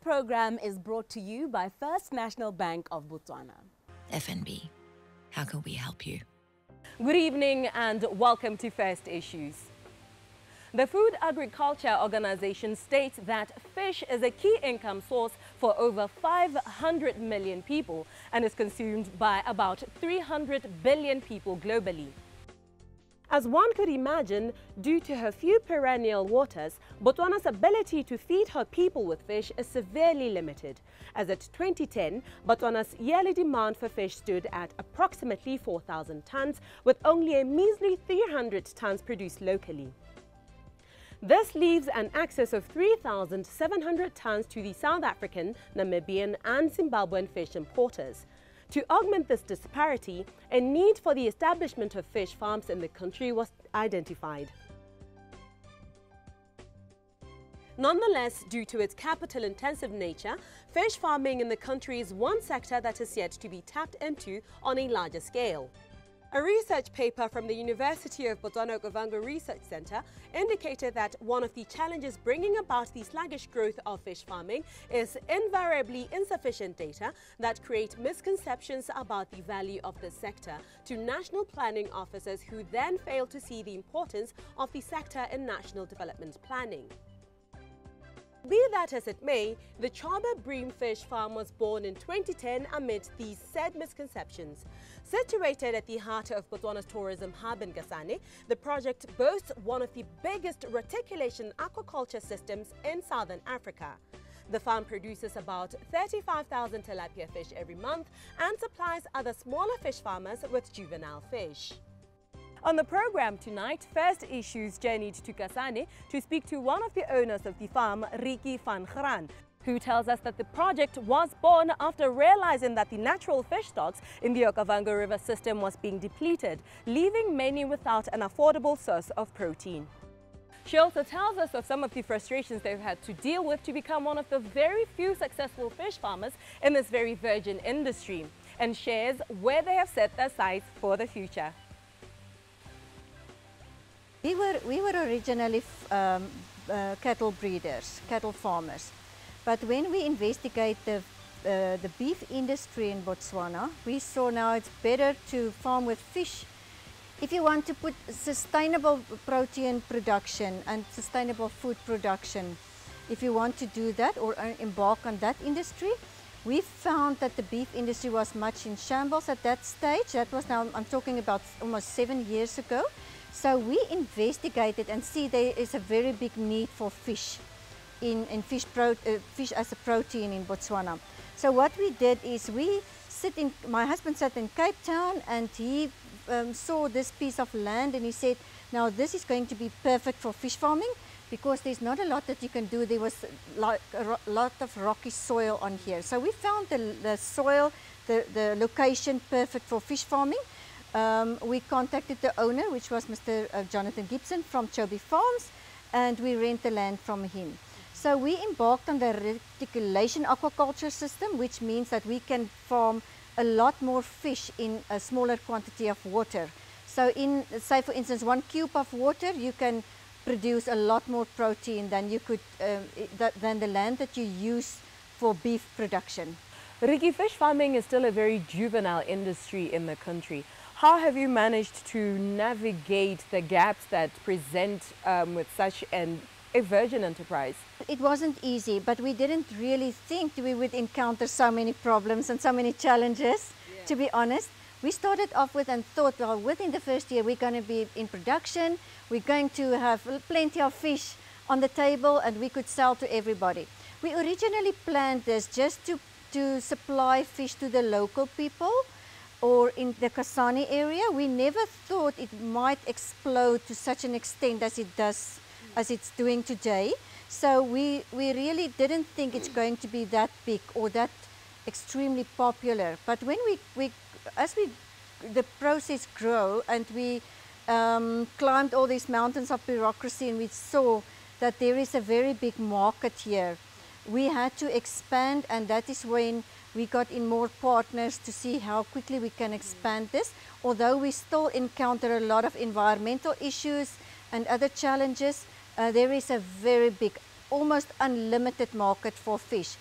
program is brought to you by First National Bank of Botswana. FNB, how can we help you? Good evening and welcome to First Issues. The Food Agriculture Organization states that fish is a key income source for over 500 million people and is consumed by about 300 billion people globally. As one could imagine, due to her few perennial waters, Botswana's ability to feed her people with fish is severely limited, as at 2010, Botswana's yearly demand for fish stood at approximately 4,000 tons, with only a measly 300 tons produced locally. This leaves an excess of 3,700 tons to the South African, Namibian and Zimbabwean fish importers. To augment this disparity, a need for the establishment of fish farms in the country was identified. Nonetheless, due to its capital-intensive nature, fish farming in the country is one sector that is yet to be tapped into on a larger scale. A research paper from the University of Botswana Okavango Research Centre indicated that one of the challenges bringing about the sluggish growth of fish farming is invariably insufficient data that create misconceptions about the value of this sector to national planning officers who then fail to see the importance of the sector in national development planning. Be that as it may, the Chaba Bream Fish Farm was born in 2010 amid these said misconceptions. Situated at the heart of Botswana's tourism hub in Kasane, the project boasts one of the biggest reticulation aquaculture systems in southern Africa. The farm produces about 35,000 tilapia fish every month and supplies other smaller fish farmers with juvenile fish. On the program tonight, First Issues journeyed to Kasane to speak to one of the owners of the farm, Ricky van Graan, who tells us that the project was born after realizing that the natural fish stocks in the Okavango River system was being depleted, leaving many without an affordable source of protein. She also tells us of some of the frustrations they've had to deal with to become one of the very few successful fish farmers in this very virgin industry, and shares where they have set their sights for the future. We were originally cattle breeders, cattle farmers. But when we investigate the beef industry in Botswana, we saw now it's better to farm with fish. If you want to put sustainable protein production and sustainable food production, if you want to do that or embark on that industry, we found that the beef industry was much in shambles at that stage. That was now, I'm talking about almost 7 years ago. So we investigated and see there is a very big need for fish, fish as a protein in Botswana. So what we did is my husband sat in Cape Town and he saw this piece of land and he said, now this is going to be perfect for fish farming because there's not a lot that you can do. There was like a lot of rocky soil on here. So we found the soil, the location perfect for fish farming. We contacted the owner, which was Mr. Jonathan Gibson from Chobe Farms, and we rent the land from him. So we embarked on the reticulation aquaculture system, which means that we can farm a lot more fish in a smaller quantity of water. So in, say for instance, 1 cube of water, you can produce a lot more protein than you could, than the land that you use for beef production. Ricky, fish farming is still a very juvenile industry in the country. How have you managed to navigate the gaps that present with such a virgin enterprise? It wasn't easy, but we didn't really think we would encounter so many problems and so many challenges, to be honest. We started off with and thought, well, within the first year we're going to be in production, we're going to have plenty of fish on the table and we could sell to everybody. We originally planned this just to supply fish to the local people, or in the Kasane area. We never thought it might explode to such an extent as it does, as it's doing today. So we really didn't think it's going to be that big or that extremely popular. But when the process grew and we climbed all these mountains of bureaucracy and we saw that there is a very big market here, we had to expand, and that is when we got in more partners to see how quickly we can expand this. Although we still encounter a lot of environmental issues and other challenges, there is a very big, almost unlimited market for fish.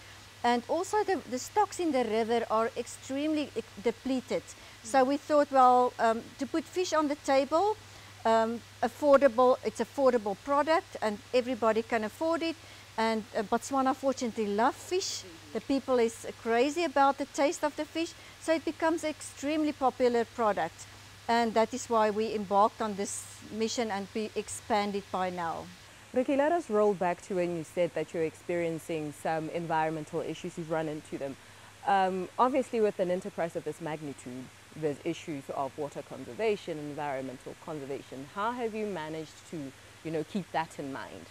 And also the stocks in the river are extremely depleted. So we thought, well, to put fish on the table, affordable, it's affordable product and everybody can afford it. And Botswana fortunately love fish. The people is crazy about the taste of the fish. So it becomes an extremely popular product. And that is why we embarked on this mission and we expand it by now. Ricky, let us roll back to when you said that you're experiencing some environmental issues, you've run into them. Obviously with an enterprise of this magnitude, there's issues of water conservation, environmental conservation. How have you managed to, keep that in mind?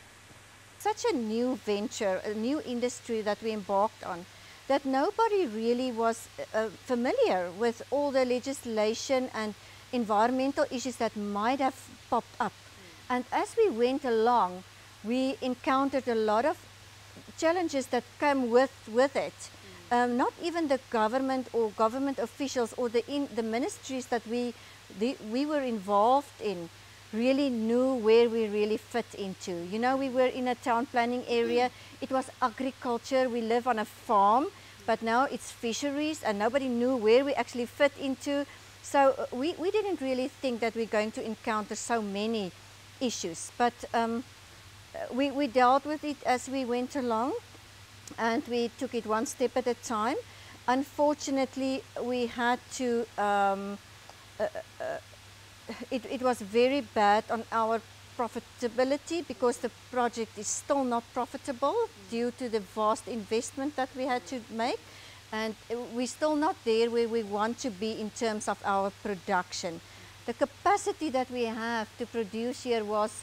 Such a new venture, a new industry that we embarked on, that nobody really was familiar with all the legislation and environmental issues that might have popped up. And as we went along, we encountered a lot of challenges that come with it. Not even the government or government officials or the ministries that we were involved in really knew where we really fit into. We were in a town planning area. It was agriculture. We live on a farm, but now it's fisheries and nobody knew where we actually fit into. So we didn't really think that we're going to encounter so many issues, but we dealt with it as we went along and we took it one step at a time. Unfortunately, we had to, it was very bad on our profitability because the project is still not profitable due to the vast investment that we had to make. And we're still not there where we want to be in terms of our production. The capacity that we have to produce here was,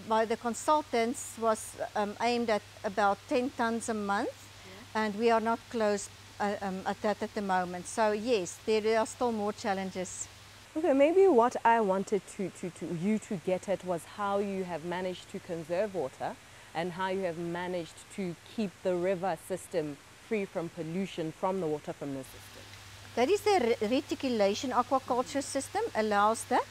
by the consultants, was aimed at about 10 tons a month, and we are not close at that at the moment. So yes, there are still more challenges. Okay, maybe what I wanted you to get at was how you have managed to conserve water and how you have managed to keep the river system free from pollution from the water from the system. That is the reticulation aquaculture system allows that,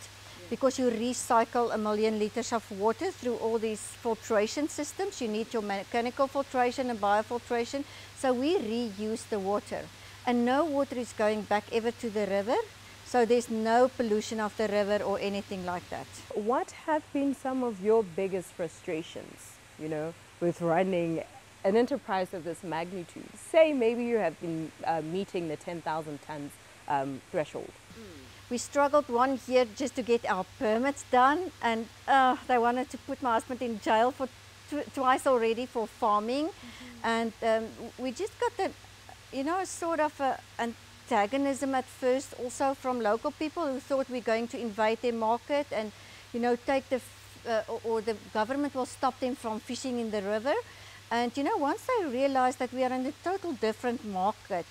because you recycle 1 million liters of water through all these filtration systems. You need your mechanical filtration and biofiltration. So we reuse the water and no water is going back ever to the river. So there's no pollution of the river or anything like that. What have been some of your biggest frustrations, with running an enterprise of this magnitude? Say maybe you have been meeting the 10,000 tons threshold. We struggled one year just to get our permits done, and they wanted to put my husband in jail for twice already for farming. And we just got the, sort of antagonism at first also from local people who thought we're going to invade their market and, take or the government will stop them from fishing in the river. And once they realized that we are in a total different market,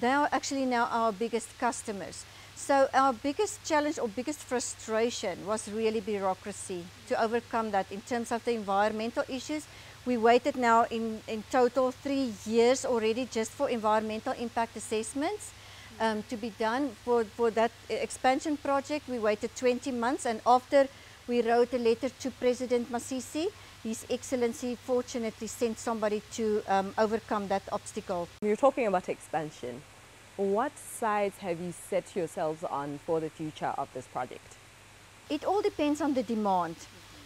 they are actually now our biggest customers. So our biggest challenge or biggest frustration was really bureaucracy to overcome that. In terms of the environmental issues, we waited now in total 3 years already just for environmental impact assessments to be done. For that expansion project, we waited 20 months, and after we wrote a letter to President Masisi, His Excellency fortunately sent somebody to overcome that obstacle. You're talking about expansion. What sides have you set yourselves on for the future of this project? It all depends on the demand.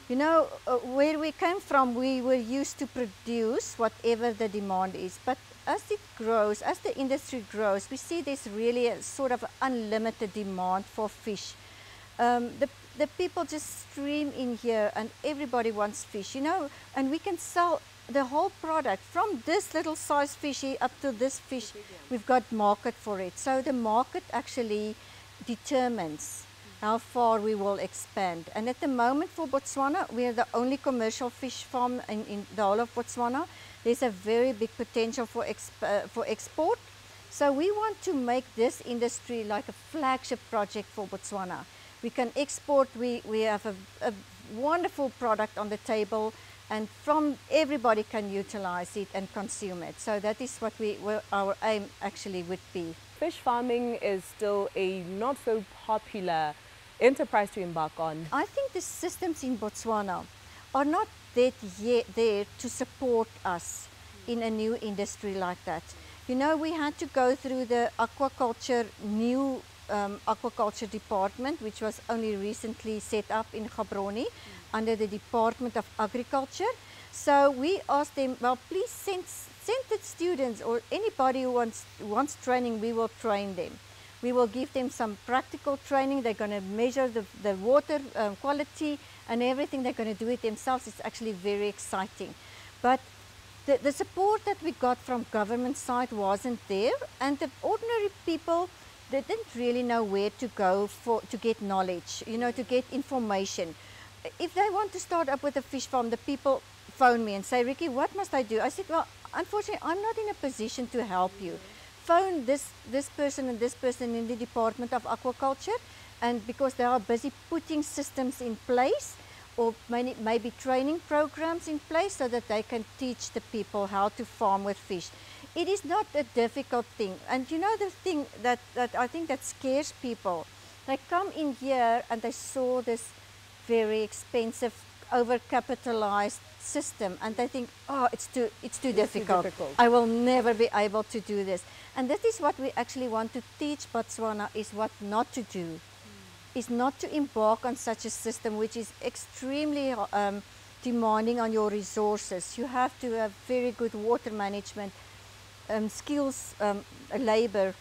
Where we came from, we were used to produce whatever the demand is. But as it grows, as the industry grows, we see there's really a sort of unlimited demand for fish. The people just stream in here and everybody wants fish, and we can sell the whole product from this little size fishy up to this fish. We've got market for it. So the market actually determines how far we will expand. And at the moment for Botswana, we are the only commercial fish farm in the whole of Botswana. There's a very big potential for export. So we want to make this industry like a flagship project for Botswana. We can export, we have a wonderful product on the table, and from everybody can utilize it and consume it. So that is what our aim actually would be. Fish farming is still a not so popular enterprise to embark on. I think the systems in Botswana are not there to support us in a new industry like that. You know, we had to go through the aquaculture, new aquaculture department, which was only recently set up in Gaborone under the Department of Agriculture. So we asked them, well, please send the students or anybody who wants training, we will train them. We will give them some practical training. They're going to measure the water quality and everything. They're going to do it themselves. It's actually very exciting. But the support that we got from government side wasn't there, and the ordinary people, they didn't really know where to go to get knowledge, you know, to get information. If they want to start up with a fish farm, the people phone me and say, Ricky, what must I do? I said, well, unfortunately, I'm not in a position to help you. Phone this person and this person in the Department of Aquaculture, and because they are busy putting systems in place, or maybe training programs in place so that they can teach the people how to farm with fish. It is not a difficult thing. And you know the thing that I think that scares people, they come in here and they saw this very expensive, overcapitalized system, and they think, oh, it's too difficult. I will never be able to do this. And that is what we actually want to teach Botswana, is what not to do. Is not to embark on such a system which is extremely demanding on your resources. You have to have very good water management, skilled labor.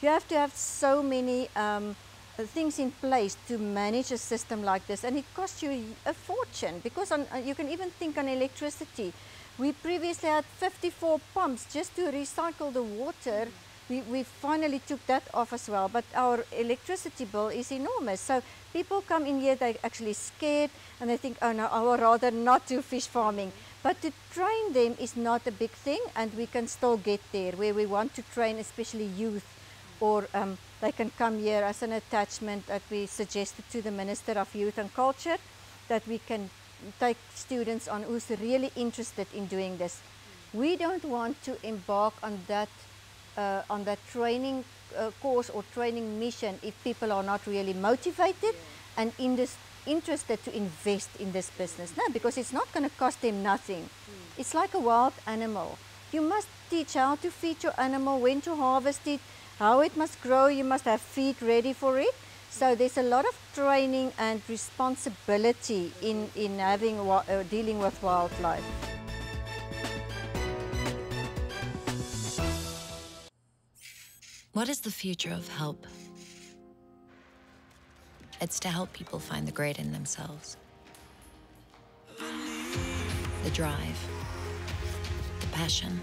You have to have so many things in place to manage a system like this, and it costs you a fortune, because you can even think on electricity. We previously had 54 pumps just to recycle the water. We finally took that off as well, but our electricity bill is enormous. So people come in here, they're actually scared, and they think, oh no, I would rather not do fish farming. But to train them is not a big thing, and we can still get there where we want to train especially youth, or they can come here as an attachment that we suggested to the Minister of Youth and Culture, that we can take students on who's really interested in doing this. We don't want to embark on that training course or training mission if people are not really motivated and interested to invest in this business. No, because it's not going to cost them nothing. It's like a wild animal. You must teach how to feed your animal, when to harvest it, how it must grow. You must have feed ready for it. So there's a lot of training and responsibility in dealing with wildlife. What is the future of help? It's to help people find the great in themselves. The drive, the passion.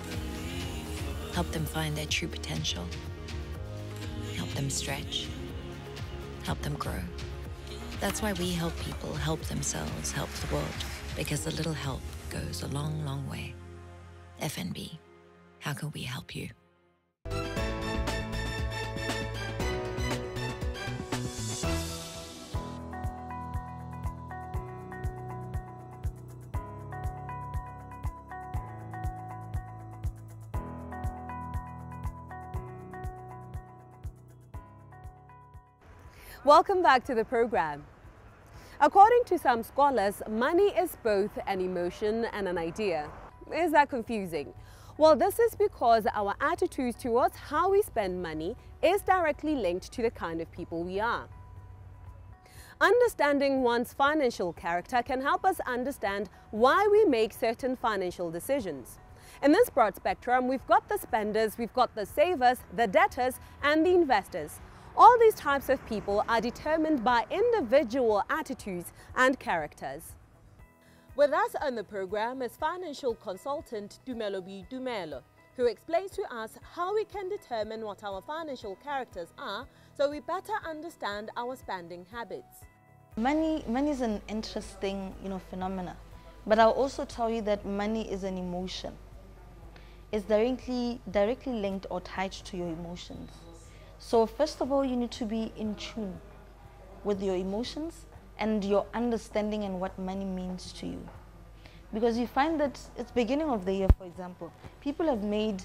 Help them find their true potential. Help them stretch. Help them grow. That's why we help people help themselves, help the world, because a little help goes a long, long way. FNB, how can we help you? Welcome back to the program. According to some scholars, money is both an emotion and an idea. Is that confusing? Well, this is because our attitudes towards how we spend money is directly linked to the kind of people we are. Understanding one's financial character can help us understand why we make certain financial decisions. In this broad spectrum, we've got the spenders, we've got the savers, the debtors, and the investors. All these types of people are determined by individual attitudes and characters. With us on the program is financial consultant Dumelo B. Dumelo, who explains to us how we can determine what our financial characters are so we better understand our spending habits. Money is an interesting, phenomena, but I'll also tell you that money is an emotion. It's directly linked or tied to your emotions. So first of all, you need to be in tune with your emotions and your understanding and what money means to you. Because you find that it's beginning of the year, for example, people have made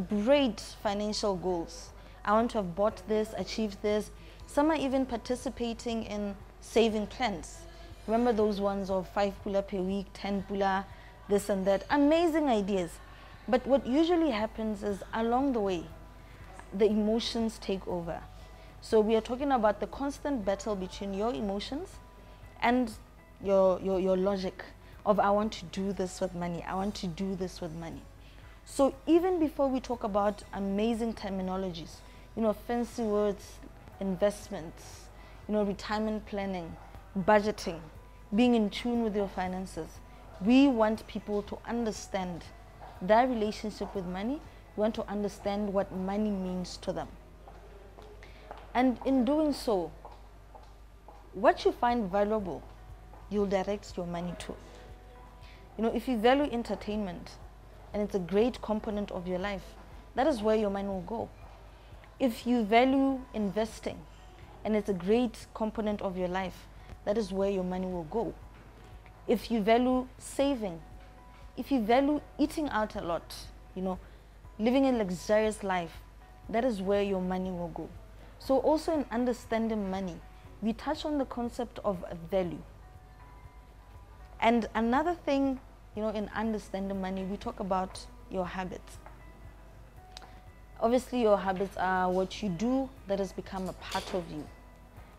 great financial goals. I want to have bought this, achieved this. Some are even participating in saving plans. Remember those ones of 5 pula per week, 10 pula, this and that, amazing ideas. But what usually happens is along the way, the emotions take over. So we are talking about the constant battle between your emotions and your logic of I want to do this with money, I want to do this with money. So even before we talk about amazing terminologies, you know, fancy words, investments, you know, retirement planning, budgeting, being in tune with your finances, we want people to understand their relationship with money. We want to understand what money means to them. And in doing so, what you find valuable, you'll direct your money to. You know, if you value entertainment and it's a great component of your life, that is where your money will go. If you value investing and it's a great component of your life, that is where your money will go. If you value saving, if you value eating out a lot, you know, living a luxurious life, that is where your money will go. So also in understanding money, we touch on the concept of value. And another thing, you know, in understanding money, we talk about your habits. Obviously, your habits are what you do that has become a part of you.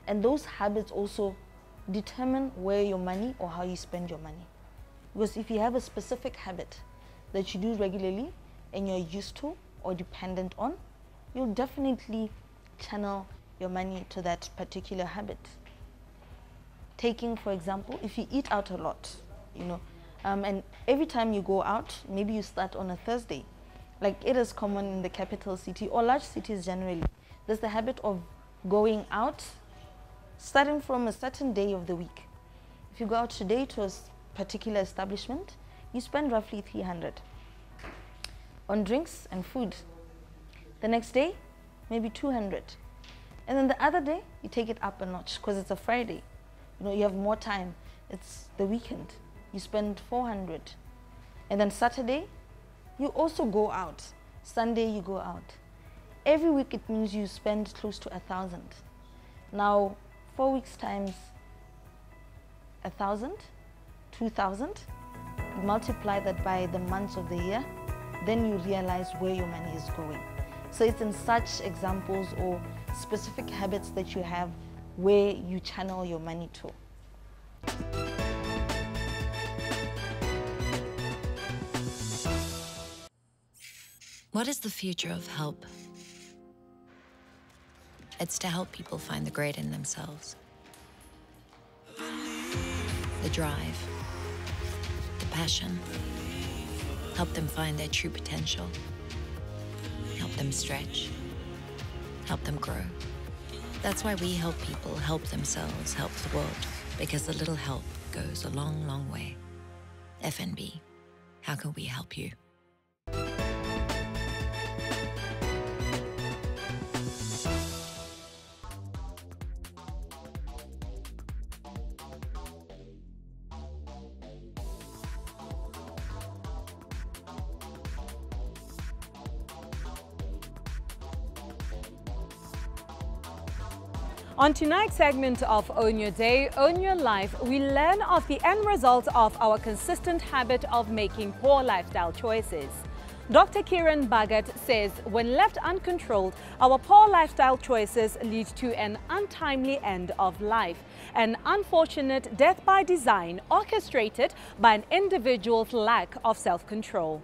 And those habits also determine where your money or how you spend your money. Because if you have a specific habit that you do regularly and you're used to or dependent on, you'll definitely channel your money to that particular habit. Taking, for example, if you eat out a lot, you know, and every time you go out, maybe you start on a Thursday, like it is common in the capital city or large cities generally. There's the habit of going out starting from a certain day of the week. If you go out today to a particular establishment, you spend roughly 300 on drinks and food. The next day, maybe 200. And then the other day, you take it up a notch because it's a Friday. You know, you have more time. It's the weekend. You spend 400. And then Saturday, you also go out. Sunday, you go out. Every week, it means you spend close to 1,000. Now, 4 weeks times 1,000, 2,000, multiply that by the months of the year, then you realize where your money is going. So it's in such examples or specific habits that you have where you channel your money to. What is the future of help? It's to help people find the great in themselves. The drive, the passion. Help them find their true potential. Help them stretch. Help them grow. That's why we help people help themselves, help the world. Because a little help goes a long, long way. FNB, how can we help you? On tonight's segment of Own Your Day, Own Your Life, we learn of the end result of our consistent habit of making poor lifestyle choices. Dr. Kiran Bhagat says when left uncontrolled, our poor lifestyle choices lead to an untimely end of life, an unfortunate death by design orchestrated by an individual's lack of self-control.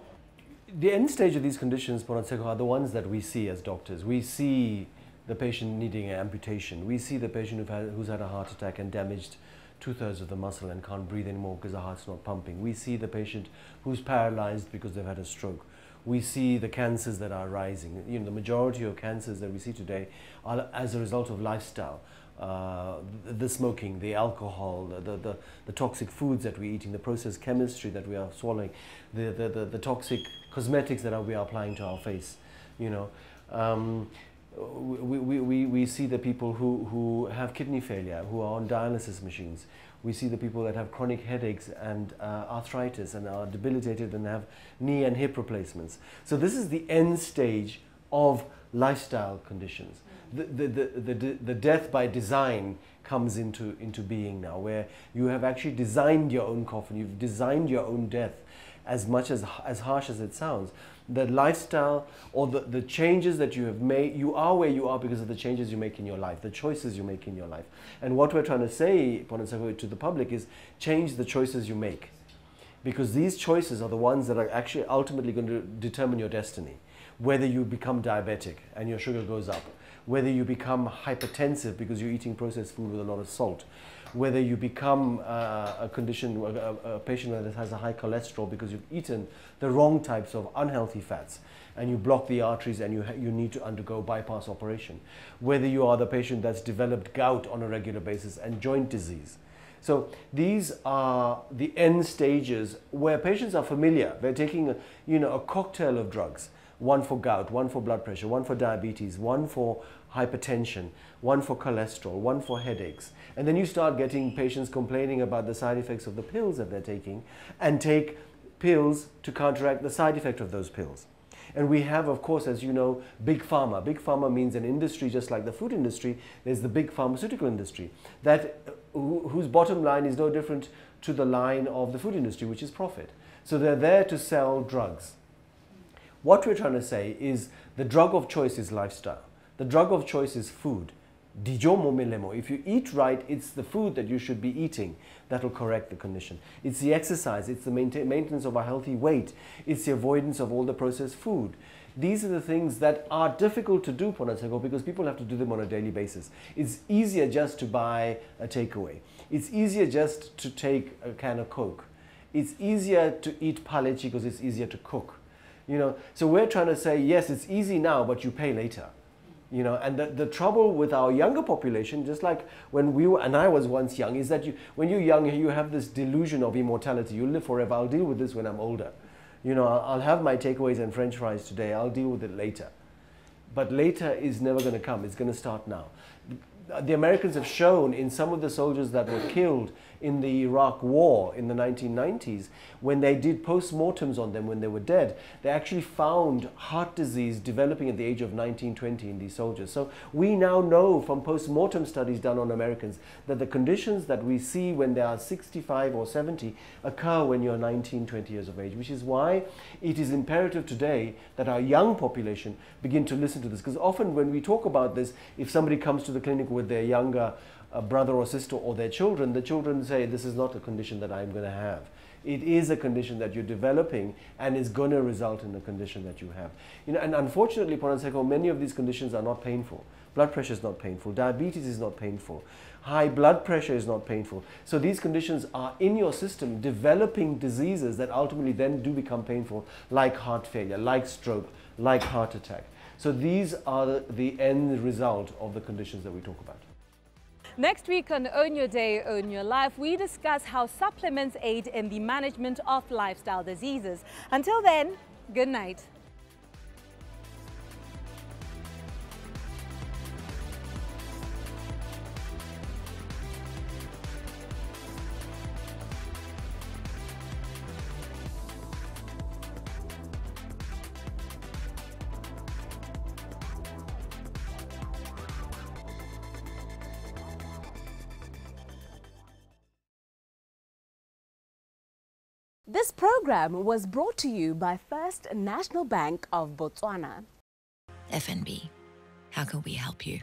The end stage of these conditions, Ponatseko, are the ones that we see as doctors. We see the patient needing an amputation. We see the patient who's had a heart attack and damaged 2/3 of the muscle and can't breathe anymore because the heart's not pumping. We see the patient who's paralyzed because they've had a stroke. We see the cancers that are rising. You know, the majority of cancers that we see today are as a result of lifestyle. The smoking, the alcohol, the toxic foods that we're eating, the processed chemistry that we are swallowing, the toxic cosmetics that we are applying to our face, you know. We see the people who have kidney failure, who are on dialysis machines. We see the people that have chronic headaches and arthritis and are debilitated and have knee and hip replacements. So this is the end stage of lifestyle conditions. The death by design comes into being now, where you have actually designed your own coffin, you've designed your own death, as much as harsh as it sounds, the lifestyle or the changes that you have made, you are where you are because of the changes you make in your life, the choices you make in your life. And what we're trying to say, to the public, is change the choices you make. Because these choices are the ones that are actually ultimately going to determine your destiny. Whether you become diabetic and your sugar goes up, whether you become hypertensive because you're eating processed food with a lot of salt, whether you become a patient that has a high cholesterol because you've eaten the wrong types of unhealthy fats and you block the arteries and you need to undergo bypass operation, whether you are the patient that's developed gout on a regular basis and joint disease. So these are the end stages where patients are familiar. They're taking a cocktail of drugs. One for gout, one for blood pressure, one for diabetes, one for hypertension, one for cholesterol, one for headaches. And then you start getting patients complaining about the side effects of the pills that they're taking and take pills to counteract the side effect of those pills. And we have, of course, as you know, big pharma. Big pharma means an industry just like the food industry. There's the big pharmaceutical industry whose bottom line is no different to the line of the food industry, which is profit. So they're there to sell drugs. What we're trying to say is the drug of choice is lifestyle. The drug of choice is food. If you eat right, it's the food that you should be eating that will correct the condition. It's the exercise, it's the maintenance of a healthy weight, it's the avoidance of all the processed food. These are the things that are difficult to do, because people have to do them on a daily basis. It's easier just to buy a takeaway. It's easier just to take a can of Coke. It's easier to eat palechi because it's easier to cook. So we're trying to say, yes, it's easy now, but you pay later. And the trouble with our younger population, just like when we were, and I was once young, is that when you're young, you have this delusion of immortality. You'll live forever. I'll deal with this when I'm older. I'll have my takeaways and French fries today. I'll deal with it later. But later is never going to come. It's going to start now. The Americans have shown in some of the soldiers that were killed in the Iraq War in the 1990s, when they did post-mortems on them when they were dead, they actually found heart disease developing at the age of 19, 20 in these soldiers. So we now know from post-mortem studies done on Americans that the conditions that we see when they are 65 or 70 occur when you're 19, 20 years of age, which is why it is imperative today that our young population begin to listen to this. Because often when we talk about this, if somebody comes to the clinic with their younger brother or sister or their children, the children say, this is not a condition that I'm going to have. It is a condition that you're developing and is going to result in the condition that you have. And unfortunately, many of these conditions are not painful. Blood pressure is not painful. Diabetes is not painful. High blood pressure is not painful. So these conditions are in your system developing diseases that ultimately then do become painful, like heart failure, like stroke, like heart attack. So these are the end result of the conditions that we talk about. Next week on Own Your Day, Own Your Life, we discuss how supplements aid in the management of lifestyle diseases. Until then, good night. This program was brought to you by First National Bank of Botswana. FNB, how can we help you?